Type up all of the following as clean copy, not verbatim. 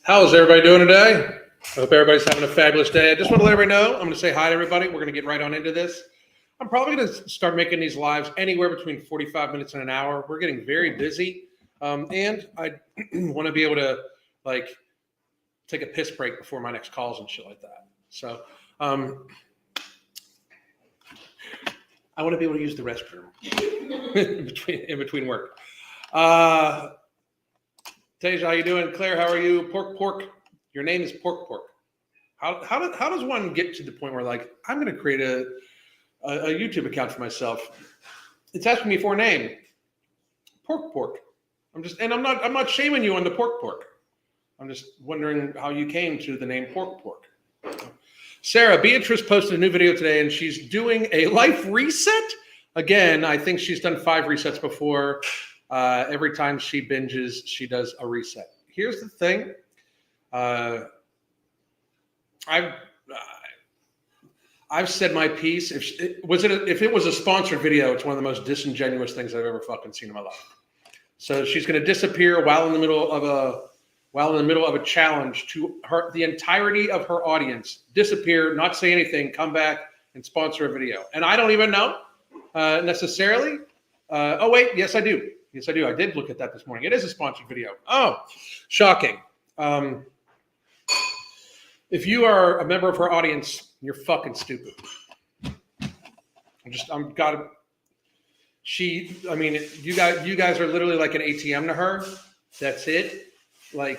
How's everybody doing today? I hope everybody's having a fabulous day. I just want to let everybody know, I'm going to say hi to everybody. We're going to get right on into this. I'm probably going to start making these lives anywhere between 45 minutes and an hour. We're getting very busy. And I want to be able to take a piss break before my next calls and shit like that. So I want to be able to use the restroom in between work. Tasia, how you doing? Claire, how are you? Pork. Your name is Pork. How does one get to the point where I'm going to create a YouTube account for myself? It's asking me for a name. Pork. I'm not shaming you on the pork. I'm just wondering how you came to the name Pork. Sarah, Beatrice posted a new video today and she's doing a life reset. Again, I think she's done 5 resets before. Every time she binges, she does a reset. Here's the thing. I've said my piece. If it was a sponsored video, it's one of the most disingenuous things I've ever fucking seen in my life. So she's going to disappear while in the middle of a challenge to the entirety of her audience. Disappear, not say anything, come back and sponsor a video. And I don't even know necessarily. Oh wait, yes I do. I did look at that this morning. It is a sponsored video. Oh, shocking. If you are a member of her audience, you're fucking stupid. You guys are literally like an ATM to her. That's it. I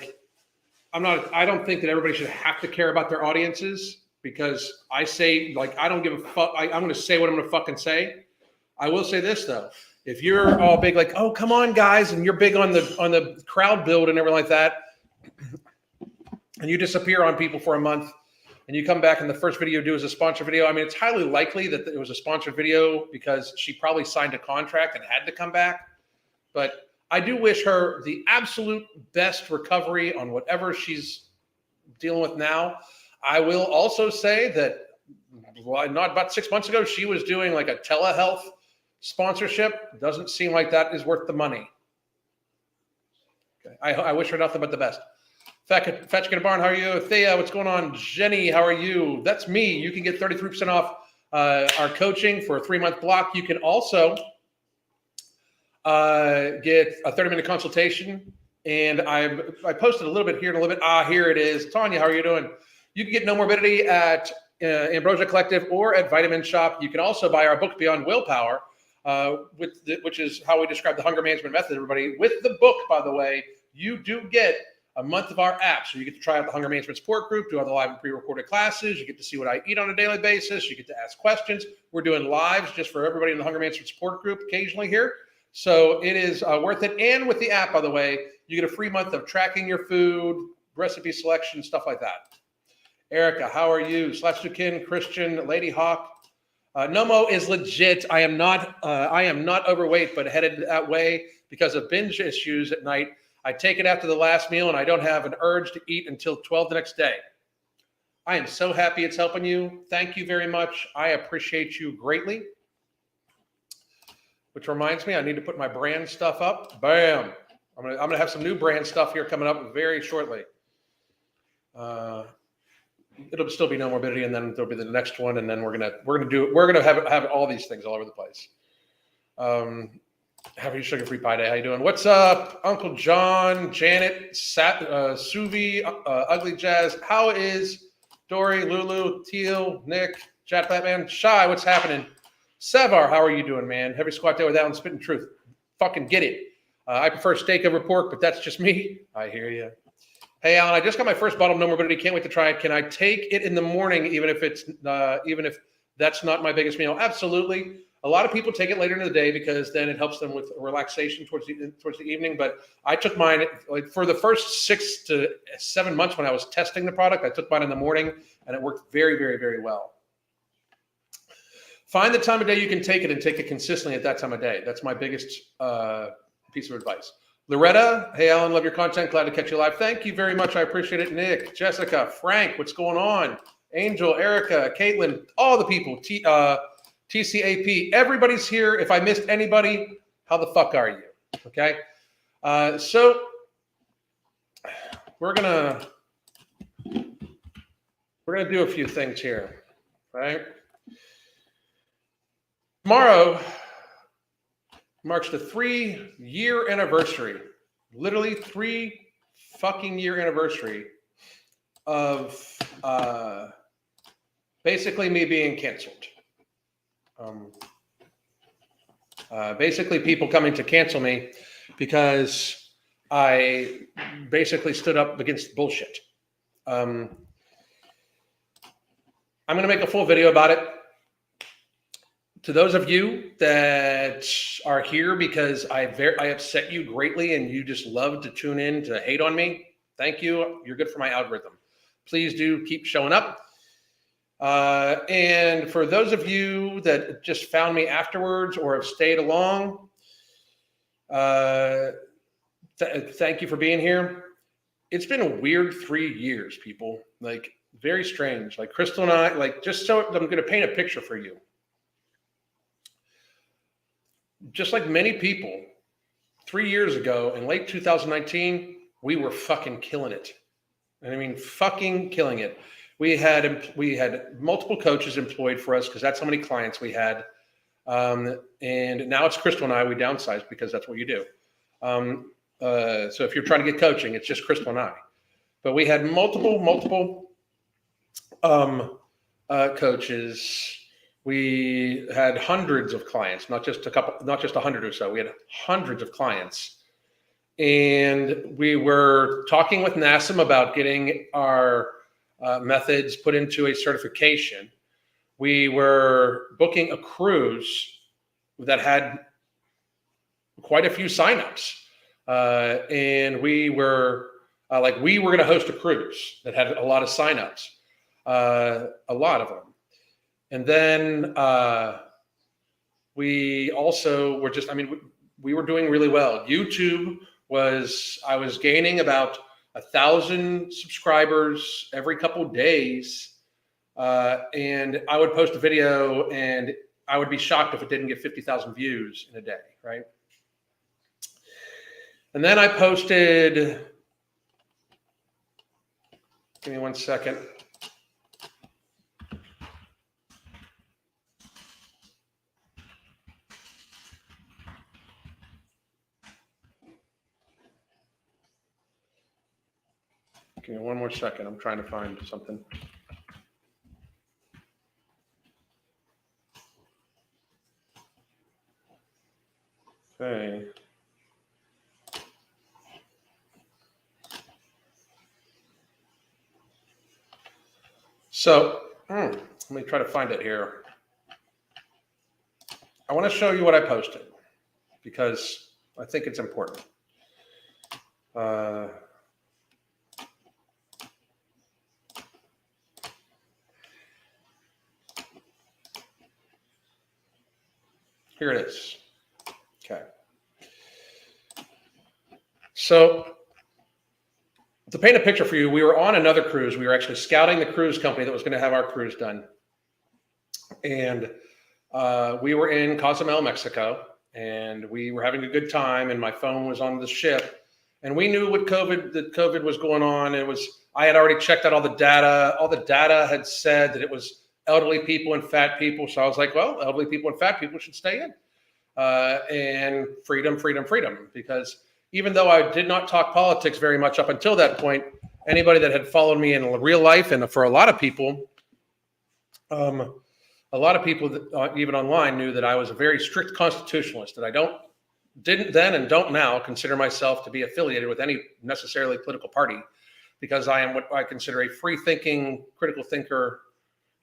don't think that everybody should have to care about their audiences because I say, I don't give a fuck. I'm going to say what I'm going to fucking say. I will say this though. If you're all big, oh, come on, guys, and you're big on the crowd build and everything like that, and you disappear on people for a month, and you come back and the first video you do is a sponsored video, I mean, it's highly likely that it was a sponsored video because she probably signed a contract and had to come back. But I do wish her the absolute best recovery on whatever she's dealing with now. I will also say that not about 6 months ago, she was doing a telehealth sponsorship. Doesn't seem like that is worth the money. Okay. I wish her nothing but the best. Fetchkin Barn, how are you? Thea, what's going on? Jenny, how are you? That's me. You can get 33% off our coaching for a 3-month block. You can also get a 30-minute consultation. And I posted a little bit here and a little bit. Here it is. Tanya, how are you doing? You can get No Morbidity at Ambrosia Collective or at Vitamin Shop. You can also buy our book Beyond Willpower, which is how we describe the hunger management method, everybody. With the book, by the way, you do get a month of our app. So you get to try out the hunger management support group, do all the live and pre-recorded classes. You get to see what I eat on a daily basis. You get to ask questions. We're doing lives just for everybody in the hunger management support group occasionally here. So it is worth it. And with the app, by the way, you get a free month of tracking your food, recipe selection, stuff like that. Erica, how are you? Slash2Kin, Christian, Lady Hawk. Nomo is legit. I am not overweight, but headed that way because of binge issues at night. I take it after the last meal and I don't have an urge to eat until 12 the next day. I am so happy it's helping you. Thank you very much. I appreciate you greatly. Which reminds me, I need to put my brand stuff up. Bam. I'm gonna have some new brand stuff here coming up very shortly. It'll still be No Morbidity, and then there'll be the next one, and then we're gonna have all these things all over the place. Happy Sugar-Free Pie Day. How you doing? What's up, Uncle John, Janet, Suvi, Ugly Jazz? How is Dory, Lulu, Teal, Nick, Chat Batman, Shy? What's happening? Savar, how are you doing, man? Heavy Squat Day without spitting truth. Fucking get it. I prefer steak over pork, but that's just me. I hear you. Hey, Alan, I just got my first bottle of No Morbidity. Can't wait to try it. Can I take it in the morning, even if that's not my biggest meal? Absolutely. A lot of people take it later in the day because then it helps them with relaxation towards the evening. But I took mine for the first 6 to 7 months when I was testing the product. I took mine in the morning, and it worked very, very, very well. Find the time of day you can take it and take it consistently at that time of day. That's my biggest piece of advice. Loretta, hey, Alan, love your content. Glad to catch you live. Thank you very much. I appreciate it. Nick, Jessica, Frank, what's going on? Angel, Erica, Caitlin, all the people, TCAP, everybody's here. If I missed anybody, how the fuck are you? Okay. So we're gonna do a few things here, right? Tomorrow marks the 3-year anniversary, literally 3 fucking year anniversary of basically me being canceled. Basically people coming to cancel me because I basically stood up against bullshit. I'm going to make a full video about it. To those of you that are here because I upset you greatly and you just love to tune in to hate on me, thank you. You're good for my algorithm. Please do keep showing up. And for those of you that just found me afterwards or have stayed along, thank you for being here. It's been a weird 3 years, people. Like, very strange. Like, Crystal and I, like, just so I'm going to paint a picture for you. Just like many people, 3 years ago in late 2019, we were fucking killing it. And I mean, fucking killing it. We had multiple coaches employed for us because that's how many clients we had. And now it's Crystal and I. We downsized because that's what you do. So if you're trying to get coaching, it's just Crystal and I. But we had multiple coaches. We had hundreds of clients, not just 100 or so. We had hundreds of clients. And we were talking with NASM about getting our methods put into a certification. We were booking a cruise that had quite a few signups. And we were going to host a cruise that had a lot of signups, a lot of them. And then we also were we were doing really well. YouTube I was gaining about 1,000 subscribers every couple of days. And I would post a video and I would be shocked if it didn't get 50,000 views in a day, right? And then I posted, give me 1 second. Give me 1 more second. I'm trying to find something. Okay. So let me try to find it here. I want to show you what I posted because I think it's important. Here it is. Okay. So to paint a picture for you, we were on another cruise. We were actually scouting the cruise company that was going to have our cruise done. And we were in Cozumel, Mexico, and we were having a good time, and my phone was on the ship. And we knew that COVID was going on. I had already checked out all the data. All the data had said that it was elderly people and fat people. So I was like, well, elderly people and fat people should stay in. And freedom, because even though I did not talk politics very much up until that point, anybody that had followed me in real life, and for a lot of people that, even online, knew that I was a very strict constitutionalist, that I didn't then and don't now consider myself to be affiliated with any necessarily political party, because I am what I consider a free-thinking, critical thinker,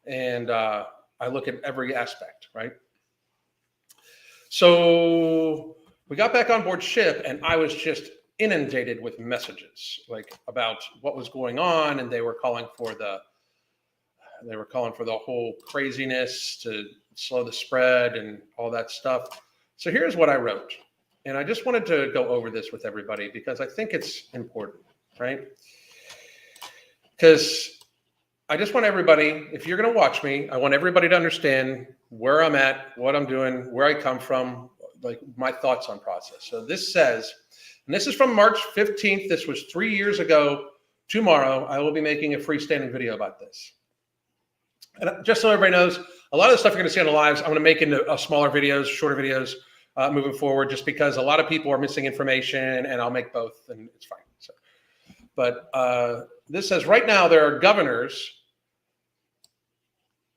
and I look at every aspect, right? So we got back on board ship, and I was just inundated with messages about what was going on, and they were calling for the whole craziness to slow the spread and all that stuff. So here's what I wrote, and I just wanted to go over this with everybody because I think it's important, right? Because I just want everybody, if you're going to watch me, I want everybody to understand where I'm at, what I'm doing, where I come from, like my thoughts on process. So this says, and this is from March 15th. This was 3 years ago tomorrow I will be making a freestanding video about this. And just so everybody knows, a lot of the stuff you're going to see on the lives, I'm going to make into smaller videos, shorter videos moving forward, just because a lot of people are missing information, and I'll make both, and it's fine. So, but this says right now there are governors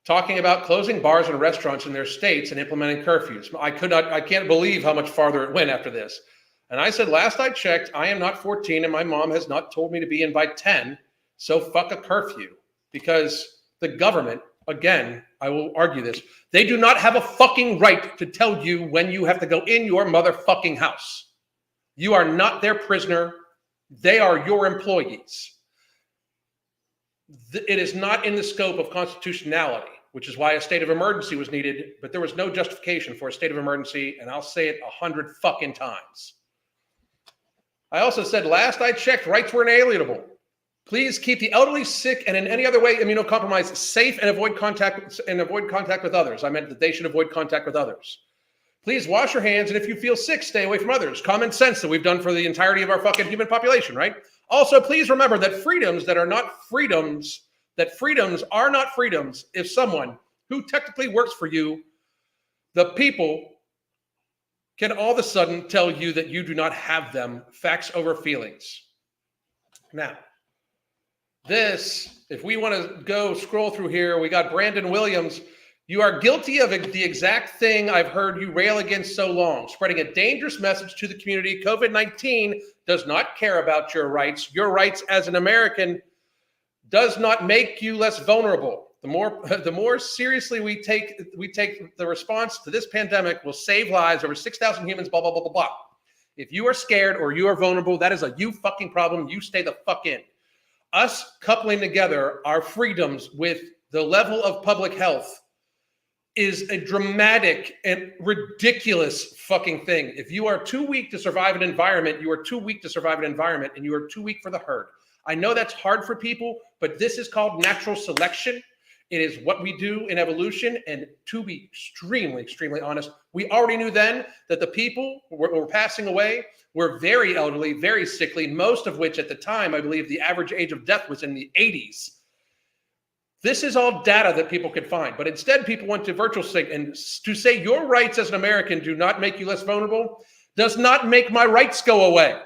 talking about closing bars and restaurants in their states and implementing curfews. I can't believe how much farther it went after this. And I said, last I checked, I am not 14 and my mom has not told me to be in by 10. So fuck a curfew, because the government, again, I will argue this, they do not have a fucking right to tell you when you have to go in your motherfucking house. You are not their prisoner. They are your employees. It is not in the scope of constitutionality, which is why a state of emergency was needed, but there was no justification for a state of emergency, and I'll say it 100 fucking times. I also said, last I checked, rights were inalienable. Please keep the elderly, sick, and in any other way immunocompromised safe and avoid contact with others. I meant that they should avoid contact with others. Please wash your hands, and if you feel sick, stay away from others. Common sense that we've done for the entirety of our fucking human population, right? Also, please remember that freedoms are not freedoms if someone who technically works for you, the people, can all of a sudden tell you that you do not have them. Facts over feelings. Now, this, if we want to go scroll through here, we got Brandon Williams. You are guilty of the exact thing I've heard you rail against so long, spreading a dangerous message to the community. COVID-19 does not care about your rights. Your rights as an American does not make you less vulnerable. The more seriously we take the response to this pandemic will save lives, over 6,000 humans, blah, blah, blah, blah, blah. If you are scared or you are vulnerable, that is a you fucking problem. You stay the fuck in. Us coupling together our freedoms with the level of public health is a dramatic and ridiculous fucking thing. If you are too weak to survive an environment, you are too weak to survive an environment, and you are too weak for the herd. I know that's hard for people, but this is called natural selection. It is what we do in evolution. And to be extremely, extremely honest, we already knew then that the people who were passing away were very elderly, very sickly, most of which at the time, I believe the average age of death was in the 80s. This is all data that people could find, but instead people went to virtual sig, and to say your rights as an American do not make you less vulnerable does not make my rights go away.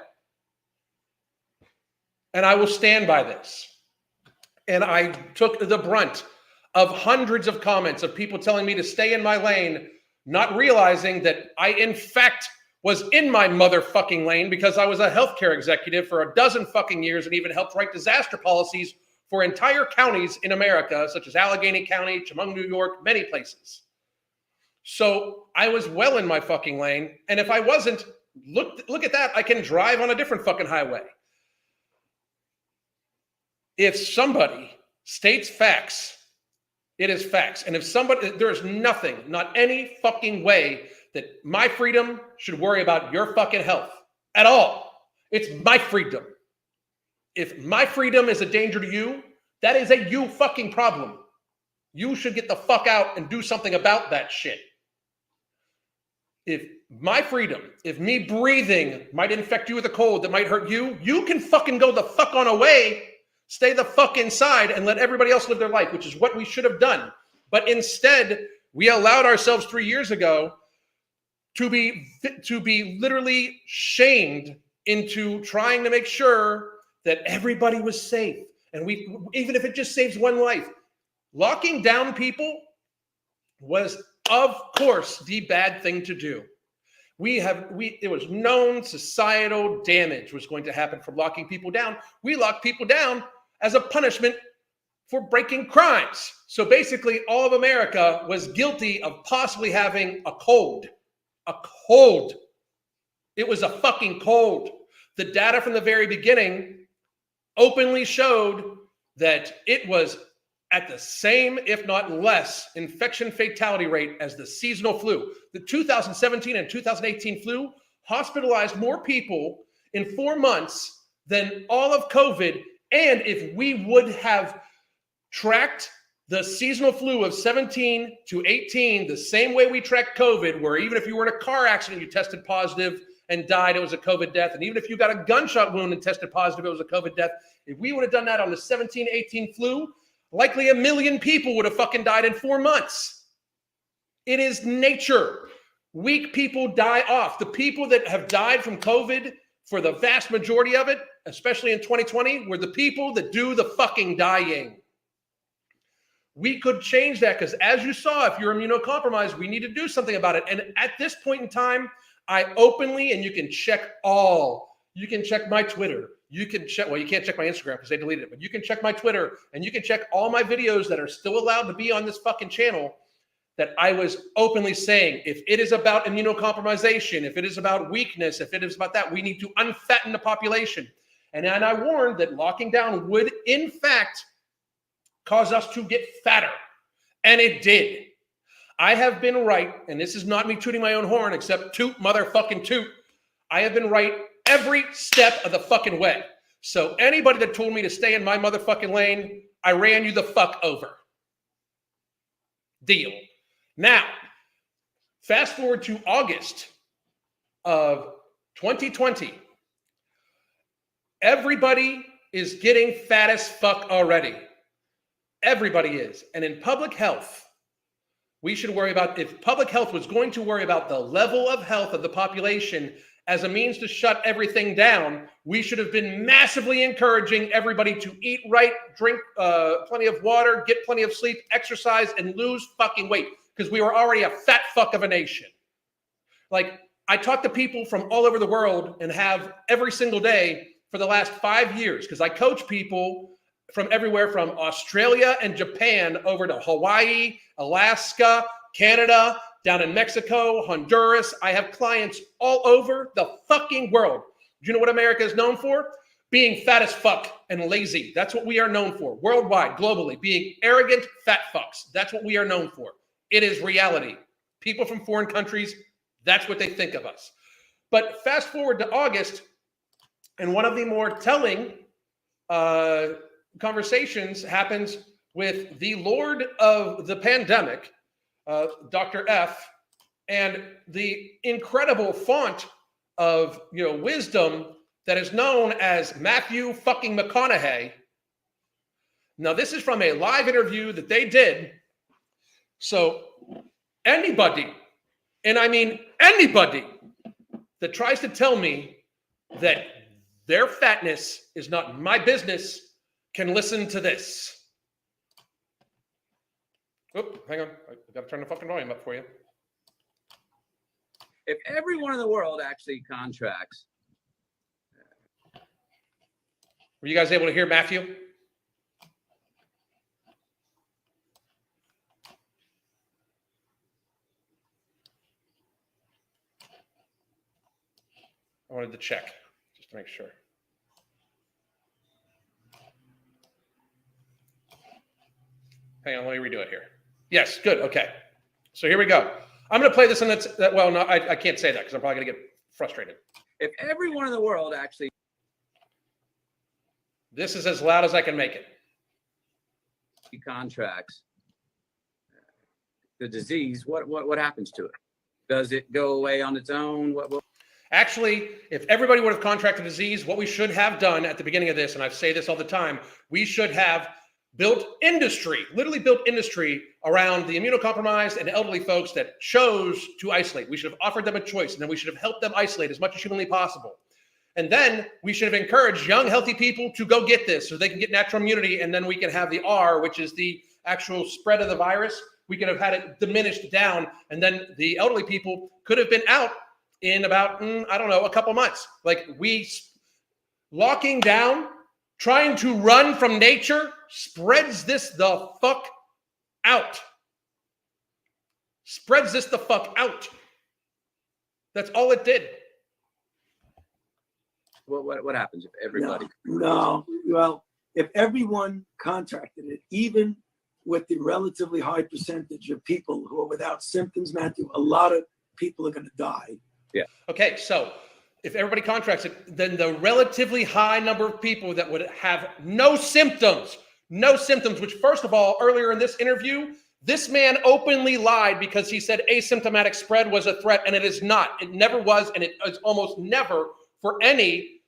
And I will stand by this. And I took the brunt of hundreds of comments of people telling me to stay in my lane, not realizing that I, in fact, was in my motherfucking lane because I was a healthcare executive for a dozen fucking years and even helped write disaster policies for entire counties in America, such as Allegheny County, Chemung, New York, many places. So I was well in my fucking lane. And if I wasn't, look at that. I can drive on a different fucking highway. If somebody states facts, it is facts. And if somebody, there is nothing, not any fucking way that my freedom should worry about your fucking health at all. It's my freedom. If my freedom is a danger to you, that is a you fucking problem. You should get the fuck out and do something about that shit. If my freedom, if me breathing might infect you with a cold that might hurt you, you can fucking go the fuck on away, stay the fuck inside and let everybody else live their life, which is what we should have done. But instead, we allowed ourselves 3 years ago to be literally shamed into trying to make sure that everybody was safe. And even if it just saves one life, locking down people was, of course, the bad thing to do. It was known societal damage was going to happen from locking people down. We locked people down as a punishment for breaking crimes. So basically, all of America was guilty of possibly having a cold. A cold. It was a fucking cold. The data from the very beginning openly showed that it was at the same, if not less, infection fatality rate as the seasonal flu. The 2017 and 2018 flu hospitalized more people in 4 months than all of COVID. And if we would have tracked the seasonal flu of 17 to 18 the same way we tracked COVID, where even if you were in a car accident, you tested positive, and died, it was a COVID death. And even if you got a gunshot wound and tested positive, it was a COVID death. If we would have done that on the 17-18 flu, likely 1 million people would have fucking died in 4 months. It is nature. Weak people die off. The people that have died from COVID, for the vast majority of it, especially in 2020, were the people that do the fucking dying. We could change that because, as you saw, if you're immunocompromised, we need to do something about it. And at this point in time, I openly, and you can check my Twitter. You can check, well, you can't check my Instagram because they deleted it, but you can check my Twitter and you can check all my videos that are still allowed to be on this fucking channel, that I was openly saying, if it is about immunocompromisation, if it is about weakness, if it is about that, we need to unfatten the population. And I warned that locking down would, in fact, cause us to get fatter. And it did. I have been right, and this is not me tooting my own horn, except toot motherfucking toot. I have been right every step of the fucking way. So anybody that told me to stay in my motherfucking lane, I ran you the fuck over. Deal. Now, fast forward to August of 2020. Everybody is getting fat as fuck already. Everybody is. And in public health, we should worry about, if public health was going to worry about the level of health of the population as a means to shut everything down, we should have been massively encouraging everybody to eat right, drink plenty of water, get plenty of sleep, exercise, and lose fucking weight, because we were already a fat fuck of a nation. Like, I talk to people from all over the world and have every single day for the last 5 years, because I coach people from everywhere from Australia and Japan over to Hawaii, Alaska, Canada, down in Mexico, Honduras. I have clients all over the fucking world. Do you know what America is known for? Being fat as fuck and lazy. That's what we are known for. Worldwide, globally, being arrogant fat fucks. That's what we are known for. It is reality. People from foreign countries, that's what they think of us. But fast forward to August, and one of the more telling conversations happens with the Lord of the pandemic, Dr. F, and the incredible font of wisdom that is known as Matthew fucking McConaughey. Now, this is from a live interview that they did. So anybody, and I mean anybody, that tries to tell me that their fatness is not my business can listen to this. Oop, hang on. I got to turn the fucking volume up for you. If everyone in the world actually contracts. Were you guys able to hear Matthew? I wanted to check just to make sure. Hang on, let me redo it here. Yes, good. Okay. So here we go. I'm going to play this and well, no, I can't say that because I'm probably going to get frustrated. If everyone in the world actually. This is as loud as I can make it. Contracts the disease, what happens to it? Does it go away on its own? What? Actually, if everybody would have contracted disease, what we should have done at the beginning of this, and I say this all the time, we should have built industry, literally built industry around the immunocompromised and elderly folks that chose to isolate. We should have offered them a choice, and then we should have helped them isolate as much as humanly possible. And then we should have encouraged young, healthy people to go get this so they can get natural immunity, and then we can have the R, which is the actual spread of the virus. We could have had it diminished down, and then the elderly people could have been out in about, I don't know, a couple months. Like, we locking down, trying to run from nature spreads this the fuck out. Spreads this the fuck out. That's all it did. What happens if everybody? No. Well, if everyone contracted it, even with the relatively high percentage of people who are without symptoms, Matthew, a lot of people are going to die. Yeah. Okay, so if everybody contracts it, then the relatively high number of people that would have no symptoms, which, first of all, earlier in this interview, This man openly lied because he said asymptomatic spread was a threat, and it is not. It never was, and it is almost never for any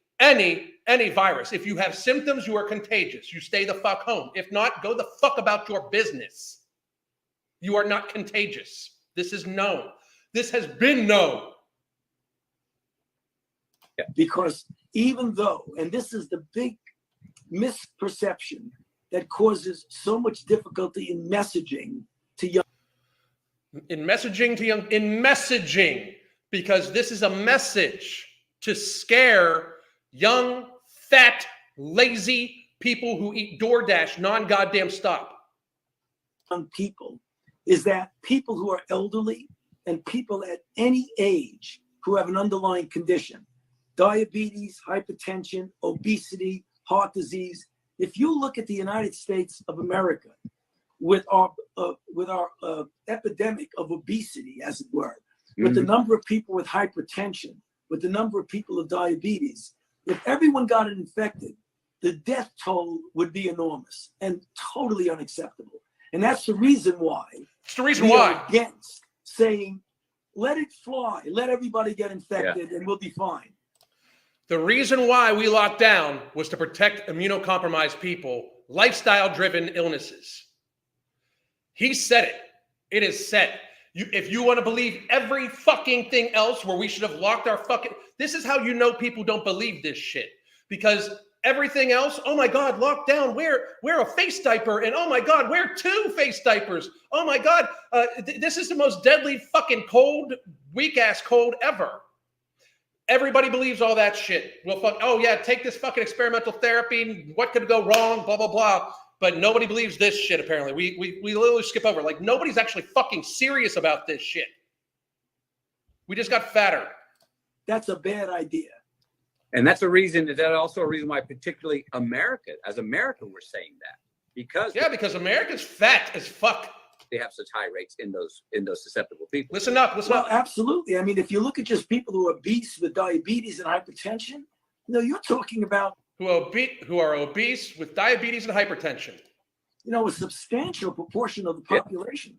virus. If you have symptoms, you are contagious. You stay the fuck home. If not, go the fuck about your business. You are not contagious. This is known. This has been known. Because even though, and this is the big misperception that causes so much difficulty in messaging to young. In messaging, because this is a message to scare young, fat, lazy people who eat DoorDash non-goddamn stop. Young people is that people who are elderly and people at any age who have an underlying condition, diabetes, hypertension, obesity, heart disease. If you look at the United States of America with our epidemic of obesity, as it were, with the number of people with hypertension, with the number of people with diabetes, if everyone got it infected, the death toll would be enormous and totally unacceptable. And that's the reason why. It's the reason why. Are against saying, let it fly, let everybody get infected, and we'll be fine. The reason why we locked down was to protect immunocompromised people, lifestyle-driven illnesses. He said it. It is said. If you want to believe every fucking thing else where we should have locked our fucking... This is how you know people don't believe this shit. Because everything else, oh my God, lockdown, wear a face diaper, and oh my God, wear 2 face diapers. Oh my God, this is the most deadly fucking cold, weak-ass cold ever. Everybody believes all that shit. Well, fuck, oh yeah, take this fucking experimental therapy. What could go wrong? Blah, blah, blah. But nobody believes this shit, apparently. We literally skip over. Like, nobody's actually fucking serious about this shit. We just got fatter. That's a bad idea. And that's a reason, is that also a reason why particularly America, as America, we're saying that. Because America's fat as fuck. They have such high rates in those susceptible people. Listen up. Absolutely. I mean, if you look at just people who are obese with diabetes and hypertension, you're talking about who are obese with diabetes and hypertension. A substantial proportion of the population.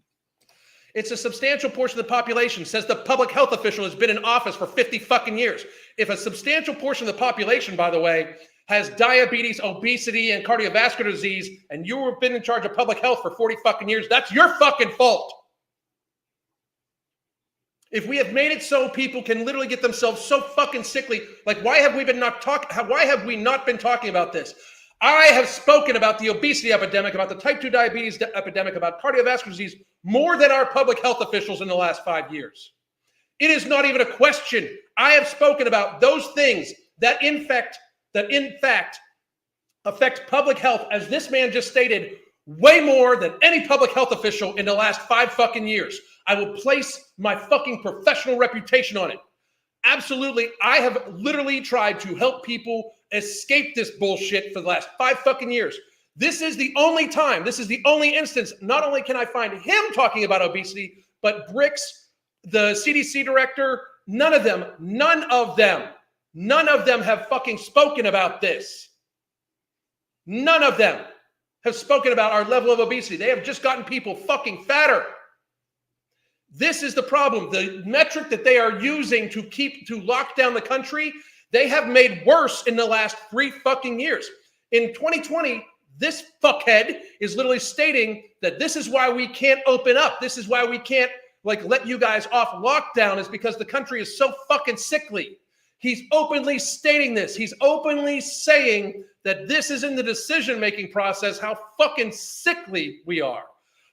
It's a substantial portion of the population, says the public health official who's been in office for 50 fucking years. If a substantial portion of the population, by the way, has diabetes, obesity, and cardiovascular disease, and you have been in charge of public health for 40 fucking years, that's your fucking fault. If we have made it so people can literally get themselves so fucking sickly, like why have we not been talking about this? I have spoken about the obesity epidemic, about the type 2 diabetes epidemic, about cardiovascular disease more than our public health officials in the last 5 years. It is not even a question. I have spoken about those things that in fact affect public health, as this man just stated, way more than any public health official in the last 5 fucking years. I will place my fucking professional reputation on it. Absolutely. I have literally tried to help people escape this bullshit for the last 5 fucking years. This is the only time, this is the only instance, not only can I find him talking about obesity, but Bricks, the CDC director, none of them have fucking spoken about this. None of them have spoken about our level of obesity. They have just gotten people fucking fatter. This is the problem. The metric that they are using to lock down the country, they have made worse in the last 3 fucking years. In 2020, this fuckhead is literally stating that this is why we can't open up. This is why we can't let you guys off lockdown, is because the country is so fucking sickly. He's openly stating this. He's openly saying that this is in the decision-making process, how fucking sickly we are.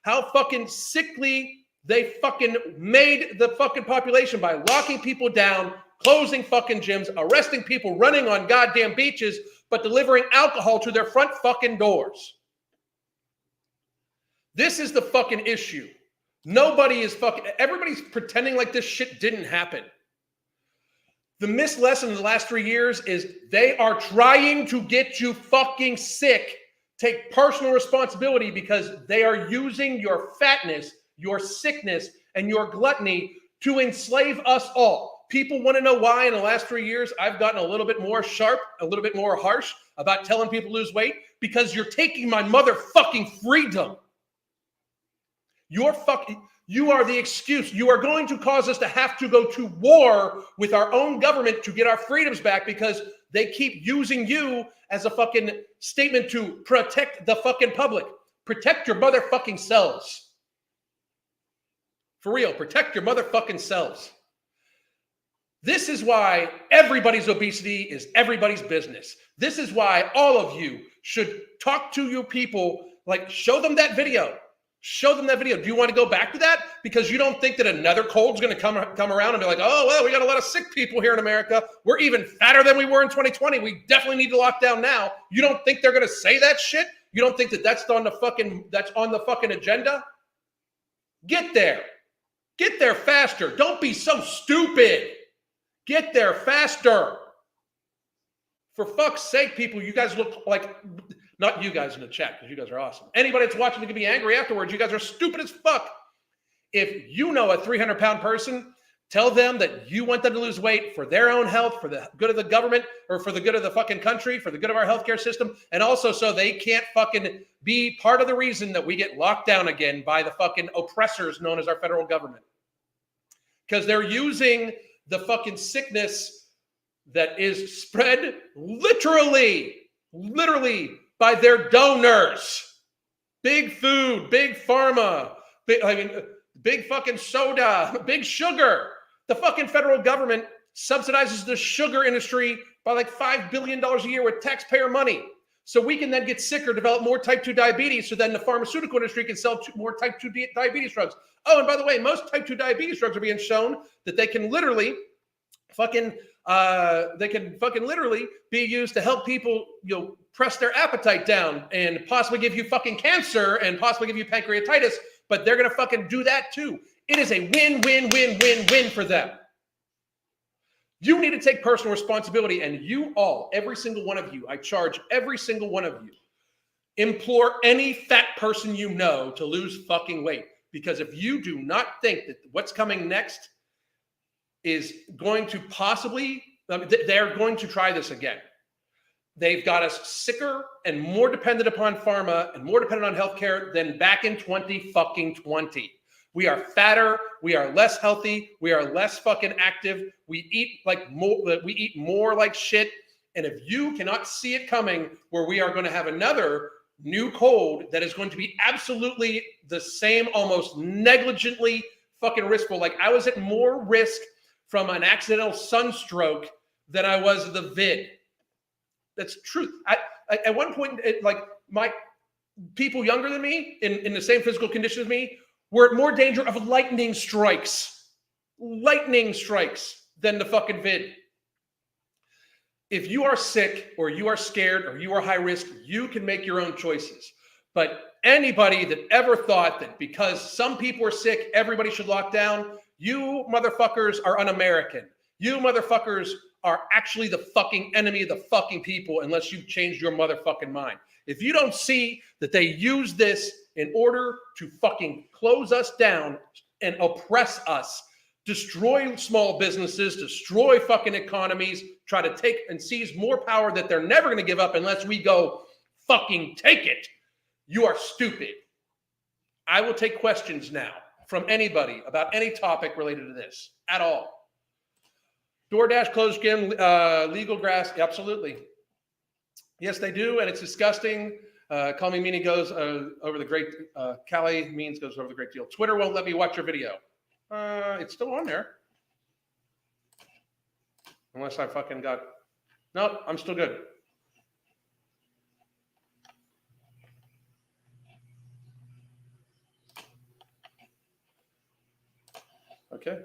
How fucking sickly they fucking made the fucking population by locking people down, closing fucking gyms, arresting people, running on goddamn beaches, but delivering alcohol to their front fucking doors. This is the fucking issue. Everybody's pretending like this shit didn't happen. The missed lesson in the last 3 years is they are trying to get you fucking sick. Take personal responsibility, because they are using your fatness, your sickness, and your gluttony to enslave us all. People want to know why in the last 3 years I've gotten a little bit more sharp, a little bit more harsh about telling people to lose weight, because you're taking my motherfucking freedom. You are the excuse. You are going to cause us to have to go to war with our own government to get our freedoms back because they keep using you as a fucking statement to protect the fucking public. Protect your motherfucking selves. For real, protect your motherfucking selves. This is why everybody's obesity is everybody's business. This is why all of you should talk to your people, like show them that video. Show them that video. Do you want to go back to that? Because you don't think that another cold's going to come around and be like, oh, well, we got a lot of sick people here in America. We're even fatter than we were in 2020. We definitely need to lock down now. You don't think they're going to say that shit? You don't think that that's on the fucking agenda? Get there. Get there faster. Don't be so stupid. Get there faster. For fuck's sake, people, you guys look like, not you guys in the chat, because you guys are awesome. Anybody that's watching can be angry afterwards. You guys are stupid as fuck. If you know a 300-pound person, tell them that you want them to lose weight for their own health, for the good of the government, or for the good of the fucking country, for the good of our healthcare system, and also so they can't fucking be part of the reason that we get locked down again by the fucking oppressors known as our federal government. Because they're using the fucking sickness that is spread literally by their donors. Big food, big pharma, big fucking soda, big sugar. The fucking federal government subsidizes the sugar industry by like $5 billion a year with taxpayer money. So we can then get sicker, develop more type 2 diabetes, so then the pharmaceutical industry can sell more type 2 diabetes drugs. Oh, and by the way, most type 2 diabetes drugs are being shown that they can literally literally be used to help people, press their appetite down and possibly give you fucking cancer and possibly give you pancreatitis, but they're going to fucking do that too. It is a win for them. You need to take personal responsibility, and you all, every single one of you, I charge every single one of you, implore any fat person you know to lose fucking weight. Because if you do not think that what's coming next is going to possibly, they're going to try this again. They've got us sicker and more dependent upon pharma and more dependent on healthcare than back in 2020. We are fatter. We are less healthy. We are less fucking active. We eat more like shit. And if you cannot see it coming, where we are going to have another new cold that is going to be absolutely the same, almost negligently fucking riskful. Like I was at more risk from an accidental sunstroke than I was the vid. That's truth. At one point, my people younger than me in the same physical condition as me were at more danger of lightning strikes than the fucking vid. If you are sick or you are scared or you are high risk, you can make your own choices. But anybody that ever thought that because some people are sick, everybody should lock down, you motherfuckers are un-American. You motherfuckers are actually the fucking enemy of the fucking people unless you've changed your motherfucking mind. If you don't see that they use this in order to fucking close us down and oppress us, destroy small businesses, destroy fucking economies, try to take and seize more power that they're never going to give up unless we go fucking take it, you are stupid. I will take questions now from anybody about any topic related to this at all. DoorDash closed again, legal grass, absolutely. Yes, they do, and it's disgusting. Call me Meanie goes over the great, Callie Means goes over the great deal. Twitter won't let me watch your video. It's still on there. Unless I fucking got, nope, I'm still good. Okay.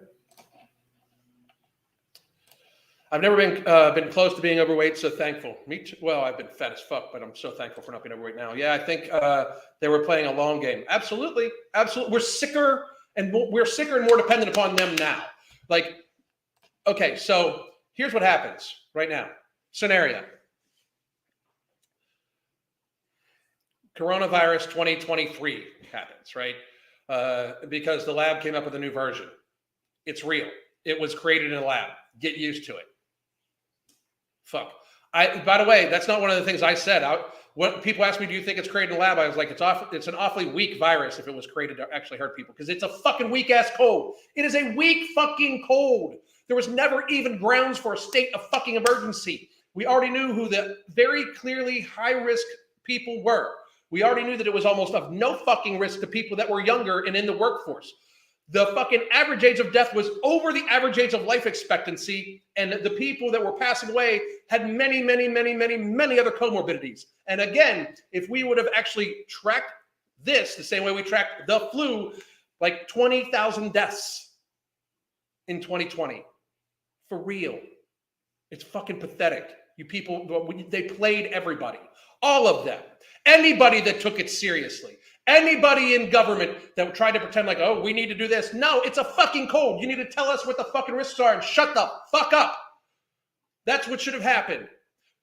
I've never been close to being overweight, so thankful. Me too. Well, I've been fat as fuck, but I'm so thankful for not being overweight now. Yeah, I think they were playing a long game. Absolutely, absolutely. We're sicker and more dependent upon them now. Like, okay, so here's what happens right now. Scenario. Coronavirus 2023 happens, right? Because the lab came up with a new version. It's real. It was created in a lab. Get used to it. Fuck. By the way, that's not one of the things I said. When people ask me, do you think it's created in a lab? I was like, it's an awfully weak virus if it was created to actually hurt people, because it's a fucking weak ass cold. It is a weak fucking cold. There was never even grounds for a state of fucking emergency. We already knew who the very clearly high risk people were. We already knew that it was almost of no fucking risk to people that were younger and in the workforce. The fucking average age of death was over the average age of life expectancy, and the people that were passing away had many, many, many, many, many other comorbidities. And again, if we would have actually tracked this the same way we tracked the flu, like 20,000 deaths in 2020. For real. It's fucking pathetic. You people, they played everybody. All of them. Anybody that took it seriously. Anybody in government that tried to pretend like, oh, we need to do this. No, it's a fucking cold. You need to tell us what the fucking risks are and shut the fuck up. That's what should have happened.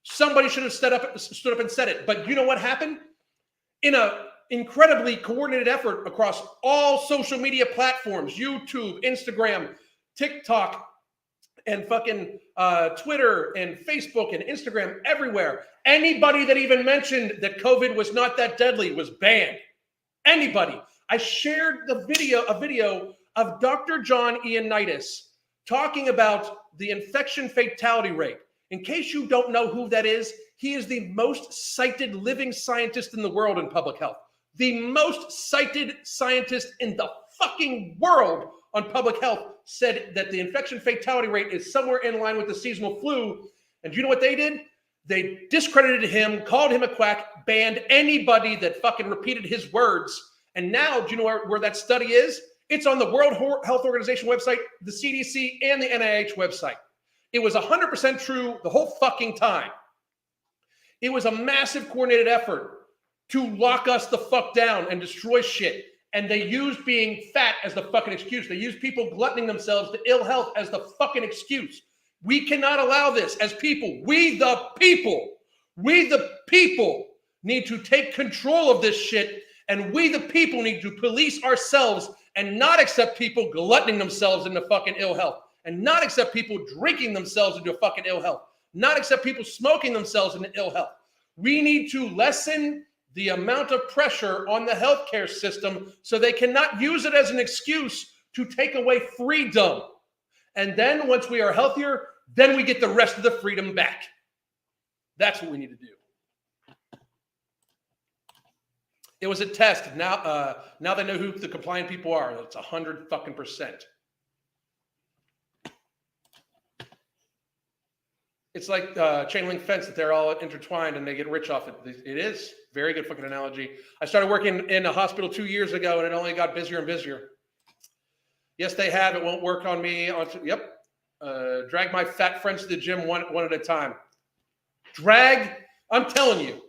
Somebody should have stood up and said it. But you know what happened? In an incredibly coordinated effort across all social media platforms, YouTube, Instagram, TikTok, and fucking Twitter and Facebook and Instagram, everywhere. Anybody that even mentioned that COVID was not that deadly was banned. Anybody. I shared a video of Dr. John Ioannidis talking about the infection fatality rate. In case you don't know who that is, he is the most cited living scientist in the world in public health. The most cited scientist in the fucking world on public health said that the infection fatality rate is somewhere in line with the seasonal flu. And do you know what they did? They discredited him, called him a quack, banned anybody that fucking repeated his words. And now, do you know where that study is? It's on the World Health Organization website, the CDC, and the NIH website. It was 100% true the whole fucking time. It was a massive coordinated effort to lock us the fuck down and destroy shit. And they used being fat as the fucking excuse. They used people gluttoning themselves to ill health as the fucking excuse. We cannot allow this as people. We the people need to take control of this shit, and we the people need to police ourselves and not accept people gluttoning themselves into fucking ill health, and not accept people drinking themselves into fucking ill health, not accept people smoking themselves into ill health. We need to lessen the amount of pressure on the healthcare system so they cannot use it as an excuse to take away freedom. And then once we are healthier, then we get the rest of the freedom back. That's what we need to do. It was a test. Now they know who the compliant people are. It's 100%. It's like chain link fence that they're all intertwined and they get rich off it. It is very good fucking analogy. I started working in a hospital 2 years ago and it only got busier and busier. Yes, they have. It won't work on me. Yep. Drag my fat friends to the gym one at a time. I'm telling you.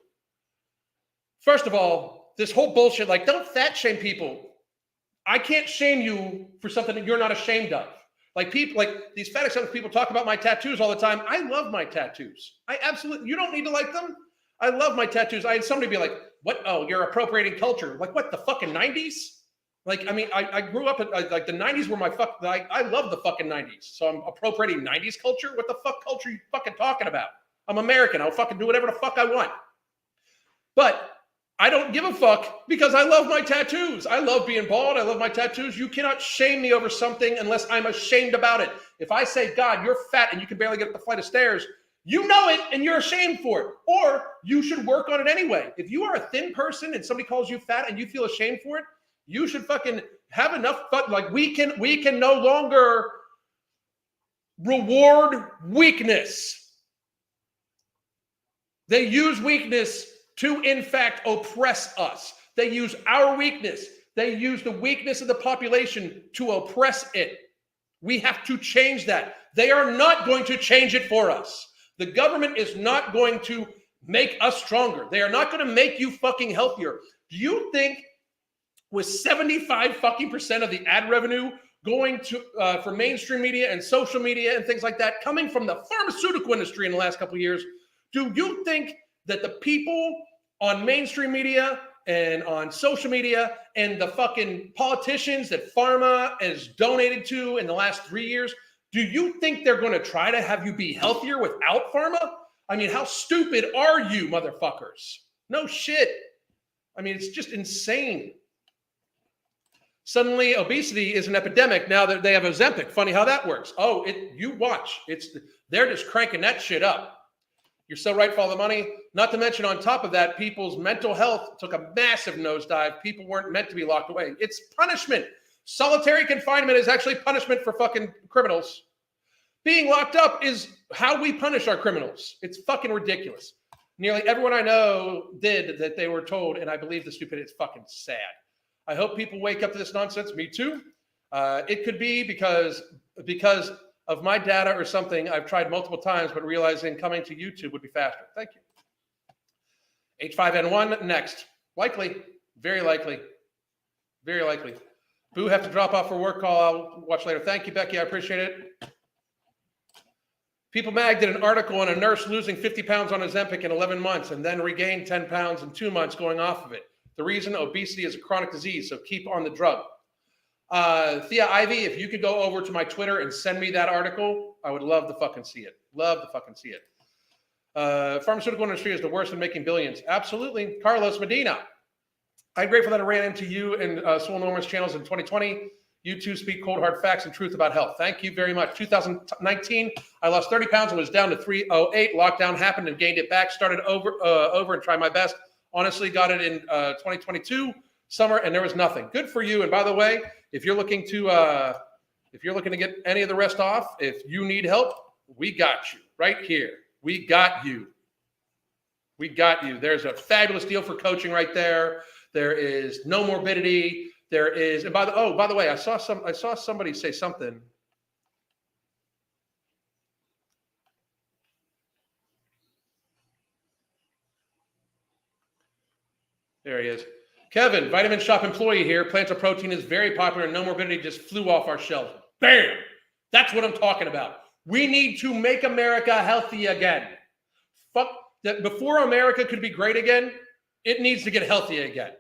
First of all, this whole bullshit, like, don't fat shame people. I can't shame you for something that you're not ashamed of. Like people, like these fat acceptance people talk about my tattoos all the time. I love my tattoos. You don't need to like them. I love my tattoos. I had somebody be like, what? Oh, you're appropriating culture. Like what, the fucking 90s? Like, I mean, I grew up at like the 90s were my I love the fucking 90s. So I'm appropriating 90s culture? What the fuck culture are you fucking talking about? I'm American. I'll fucking do whatever the fuck I want. But I don't give a fuck because I love my tattoos. I love being bald. I love my tattoos. You cannot shame me over something unless I'm ashamed about it. If I say, God, you're fat and you can barely get up the flight of stairs, you know it and you're ashamed for it. Or you should work on it anyway. If you are a thin person and somebody calls you fat and you feel ashamed for it, you should fucking have enough fun. Like we can no longer reward weakness. They use weakness to, in fact, oppress us. They use our weakness. They use the weakness of the population to oppress it. We have to change that. They are not going to change it for us. The government is not going to make us stronger. They are not going to make you fucking healthier. Do you think with 75% of the ad revenue going to for mainstream media and social media and things like that coming from the pharmaceutical industry in the last couple of years, do you think that the people on mainstream media and on social media and the fucking politicians that pharma has donated to in the last 3 years, do you think they're going to try to have you be healthier without pharma? I mean, how stupid are you, motherfuckers? No shit. I mean, it's just insane. Suddenly, obesity is an epidemic now that they have Ozempic. Funny how that works. Oh, you watch. They're just cranking that shit up. You're so right for all the money. Not to mention, on top of that, people's mental health took a massive nosedive. People weren't meant to be locked away. It's punishment. Solitary confinement is actually punishment for fucking criminals. Being locked up is how we punish our criminals. It's fucking ridiculous. Nearly everyone I know did that they were told, and I believe the stupidity. It's fucking sad. I hope people wake up to this nonsense. Me too. It could be because of my data or something I've tried multiple times, but realizing coming to YouTube would be faster. Thank you. H5N1 next. Likely. Very likely. Very likely. Boo, have to drop off for work call. I'll watch later. Thank you, Becky. I appreciate it. People Mag did an article on a nurse losing 50 pounds on Ozempic in 11 months and then regained 10 pounds in 2 months going off of it. The reason, obesity is a chronic disease, so keep on the drug. Thea Ivy, if you could go over to my Twitter and send me that article, I would love to fucking see it. Love to fucking see it. Pharmaceutical industry is the worst in making billions. Absolutely. Carlos Medina. I'm grateful that I ran into you and Swole Norman's channels in 2020. You two speak cold, hard facts and truth about health. Thank you very much. 2019, I lost 30 pounds and was down to 308. Lockdown happened and gained it back. Started over and tried my best. Honestly, got it in 2022 summer, and there was nothing. Good for you. And by the way, if you're looking to get any of the rest off, if you need help, we got you right here. We got you. We got you. There's a fabulous deal for coaching right there. There is no morbidity. There is, and by the way, I saw somebody say something. There he is. Kevin, Vitamin Shop employee here. Plants of protein is very popular. No morbidity just flew off our shelves. Bam! That's what I'm talking about. We need to make America healthy again. Fuck that. Before America could be great again, it needs to get healthy again.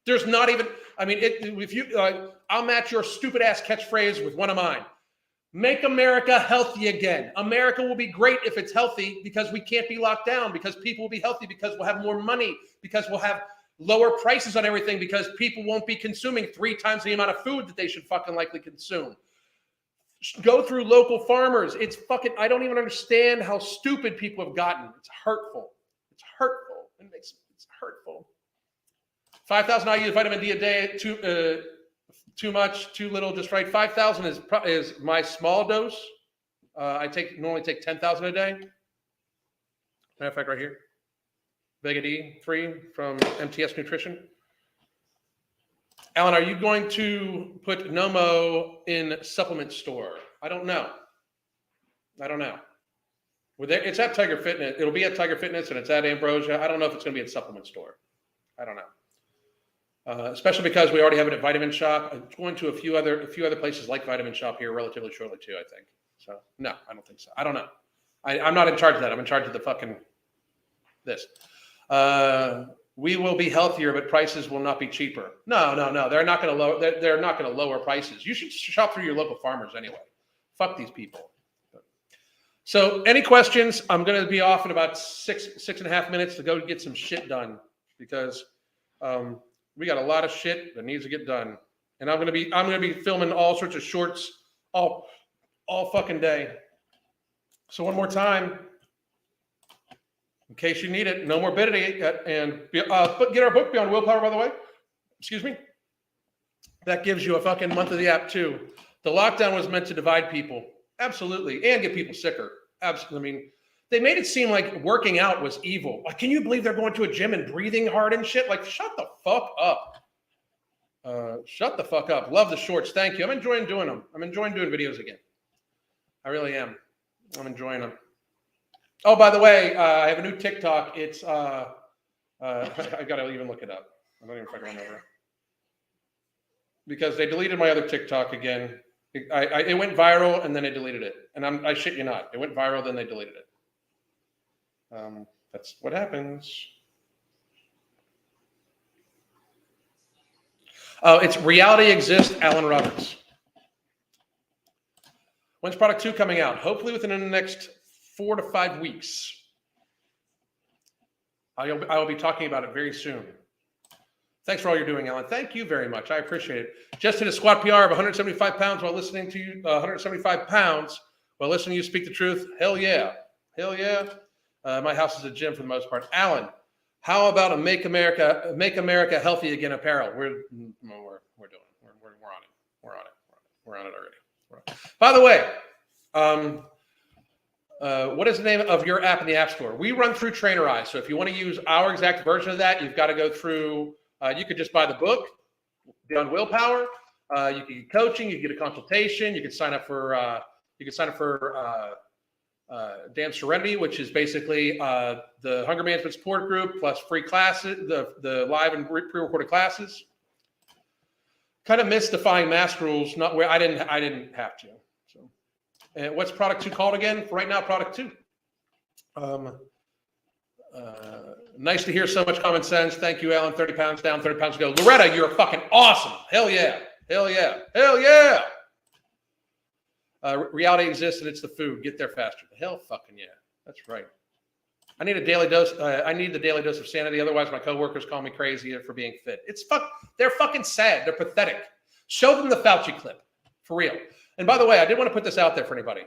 There's not even, I mean, I'll match your stupid ass catchphrase with one of mine. Make America healthy again. America will be great if it's healthy because we can't be locked down, because people will be healthy, because we'll have more money, because we'll have lower prices on everything, because people won't be consuming 3 times the amount of food that they should fucking likely consume. Go through local farmers. It's fucking, I don't even understand how stupid people have gotten. It's hurtful. It's hurtful. It's hurtful. 5,000 IU vitamin D a day, too much, too little, just right. 5,000 is my small dose. I normally take 10,000 a day. Matter of fact, right here. Vega D3 from MTS Nutrition. Alan, are you going to put Nomo in supplement store? I don't know. It's at Tiger Fitness. It'll be at Tiger Fitness and it's at Ambrosia. I don't know if it's going to be at supplement store. I don't know. Especially because we already have it at Vitamin Shop. I'm going to a few other places like Vitamin Shop here relatively shortly too, I think. So no, I don't think so. I don't know. I'm not in charge of that. I'm in charge of the fucking this. We will be healthier, but prices will not be cheaper. No. They're not going to lower. They're not going to lower prices. You should shop through your local farmers anyway. Fuck these people. So, any questions? I'm going to be off in about 6.5 minutes to go get some shit done because we got a lot of shit that needs to get done, and I'm going to be filming all sorts of shorts all fucking day. So one more time. In case you need it, no morbidity, and get our book Beyond Willpower, by the way. Excuse me. That gives you a fucking month of the app too. The lockdown was meant to divide people, absolutely, and get people sicker. Absolutely. I mean, they made it seem like working out was evil. Like, can you believe they're going to a gym and breathing hard and shit? Like, shut the fuck up. Shut the fuck up. Love the shorts. Thank you. I'm enjoying doing them. I'm enjoying doing videos again. I really am. I'm enjoying them. Oh, by the way, I have a new TikTok. It's I got to even look it up. I don't even fucking remember. Because they deleted my other TikTok again. It went viral and then they deleted it. And I shit you not. It went viral, then they deleted it. That's what happens. Oh, it's Reality Exists, Alan Roberts. When's product 2 coming out? Hopefully within the next 4 to 5 weeks. I will be talking about it very soon. Thanks for all you're doing, Alan. Thank you very much. I appreciate it. Just did a squat PR of 175 pounds while listening to you. 175 pounds while listening to you speak the truth. Hell yeah. Hell yeah. My house is a gym for the most part. Alan, how about a Make America Healthy Again apparel? We're doing it. We're on it already. By the way, what is the name of your app in the App Store? We run through Trainerize. So if you want to use our exact version of that, you've got to go through. You could just buy the book, Beyond Willpower. You can get coaching. You can get a consultation. You can sign up for. Damn Serenity, which is basically the hunger management support group plus free classes, the live and pre-recorded classes. Kind of mystifying mask rules, not where I didn't have to. So, and what's product 2 called again? For right now, product 2. Nice to hear so much common sense. Thank you, Alan. 30 pounds down, 30 pounds to go. Loretta, you're fucking awesome. Hell yeah. Hell yeah. Hell yeah. Reality exists and it's the food. Get there faster. The hell fucking yeah. That's right. I need a daily dose. I need the daily dose of sanity. Otherwise, my coworkers call me crazy for being fit. They're fucking sad. They're pathetic. Show them the Fauci clip. For real. And by the way, I did want to put this out there for anybody.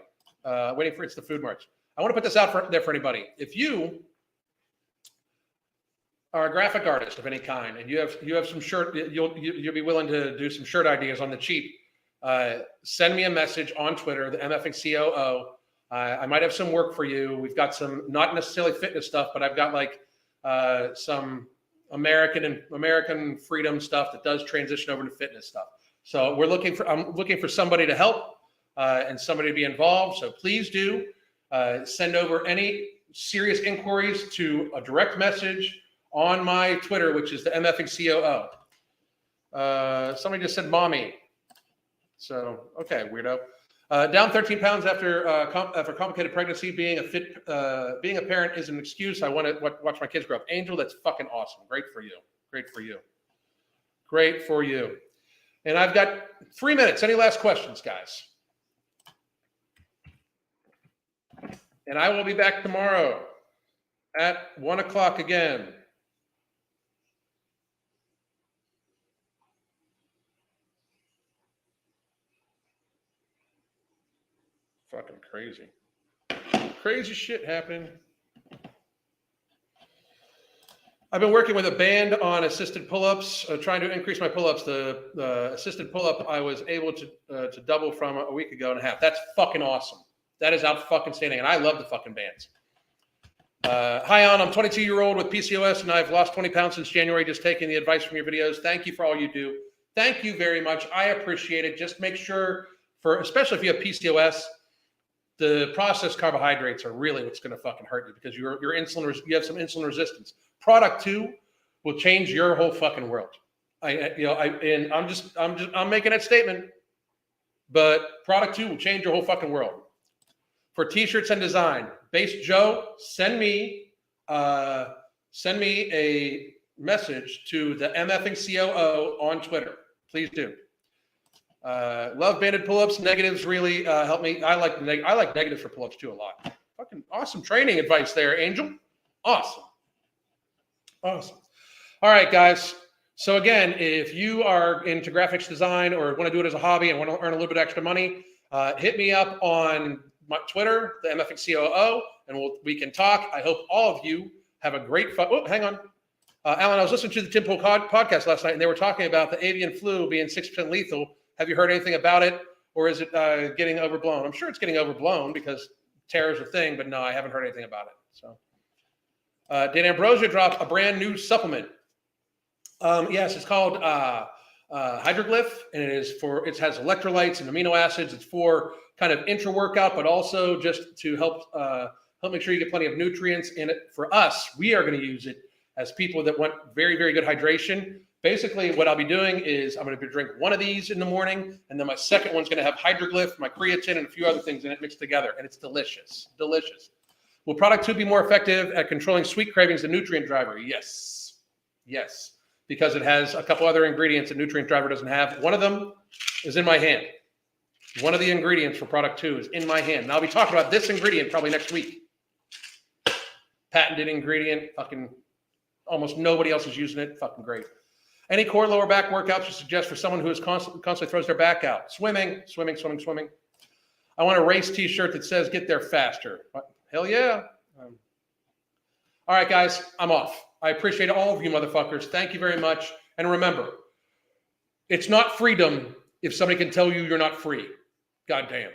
Waiting for it's the food march. I want to put this out there for anybody. If you are a graphic artist of any kind and you have some shirt, you'll be willing to do some shirt ideas on the cheap. Send me a message on Twitter, the MFing COO. I might have some work for you. We've got some not necessarily fitness stuff, but I've got like some American freedom stuff that does transition over to fitness stuff. So I'm looking for somebody to help and somebody to be involved. So please do send over any serious inquiries to a direct message on my Twitter, which is the MFing COO. Somebody just said mommy. So, okay, weirdo. Down 13 pounds after complicated pregnancy. Being a parent is an excuse. I want to watch my kids grow up. Angel, that's fucking awesome. Great for you. Great for you. Great for you. And I've got 3 minutes. Any last questions, guys? And I will be back tomorrow at 1 o'clock again. Fucking crazy. Crazy shit happening. I've been working with a band on assisted pull-ups, trying to increase my pull-ups. The assisted pull-up I was able to double from a week ago and a half. That's fucking awesome. That is out fucking standing, and I love the fucking bands. Hi, on. I'm 22-year-old with PCOS, and I've lost 20 pounds since January, just taking the advice from your videos. Thank you for all you do. Thank you very much. I appreciate it. Just make sure, especially if you have PCOS, the processed carbohydrates are really what's going to fucking hurt you because you have some insulin resistance. Product 2 will change your whole fucking world. I'm making that statement, but product 2 will change your whole fucking world. For t-shirts and design, Base Joe, send me a message to the MFing COO on Twitter. Please do. Love banded pull-ups. Negatives really help me. I like negatives for pull-ups too a lot. Fucking awesome training advice there, Angel. Awesome. All right, guys. So again, if you are into graphics design or want to do it as a hobby and want to earn a little bit extra money, hit me up on my Twitter, the MFing COO, and we can talk. I hope all of you have a great hang on. Alan, I was listening to the Tim Pool podcast last night, and they were talking about the avian flu being 6% lethal. Have you heard anything about it, or is it getting overblown? I'm sure it's getting overblown because terror is a thing, but no, I haven't heard anything about it. So, did Ambrosia drop a brand new supplement? Yes, it's called Hydroglyph, and it has electrolytes and amino acids. It's for kind of intra-workout, but also just to help make sure you get plenty of nutrients in it. For us, we are going to use it as people that want very, very good hydration. Basically, what I'll be doing is I'm going to drink one of these in the morning, and then my second one's going to have Hydroglyph, my creatine, and a few other things in it mixed together, and it's delicious. Delicious. Will product 2 be more effective at controlling sweet cravings and nutrient driver? Yes. Yes. Because it has a couple other ingredients that nutrient driver doesn't have. One of them is in my hand. One of the ingredients for product 2 is in my hand. And I'll be talking about this ingredient probably next week. Patented ingredient, fucking almost nobody else is using it. Fucking great. Any core lower back workouts you suggest for someone who is constantly throws their back out? Swimming. I want a race t-shirt that says get there faster. Hell yeah. All right, guys, I'm off. I appreciate all of you motherfuckers. Thank you very much. And remember, it's not freedom if somebody can tell you you're not free. God damn.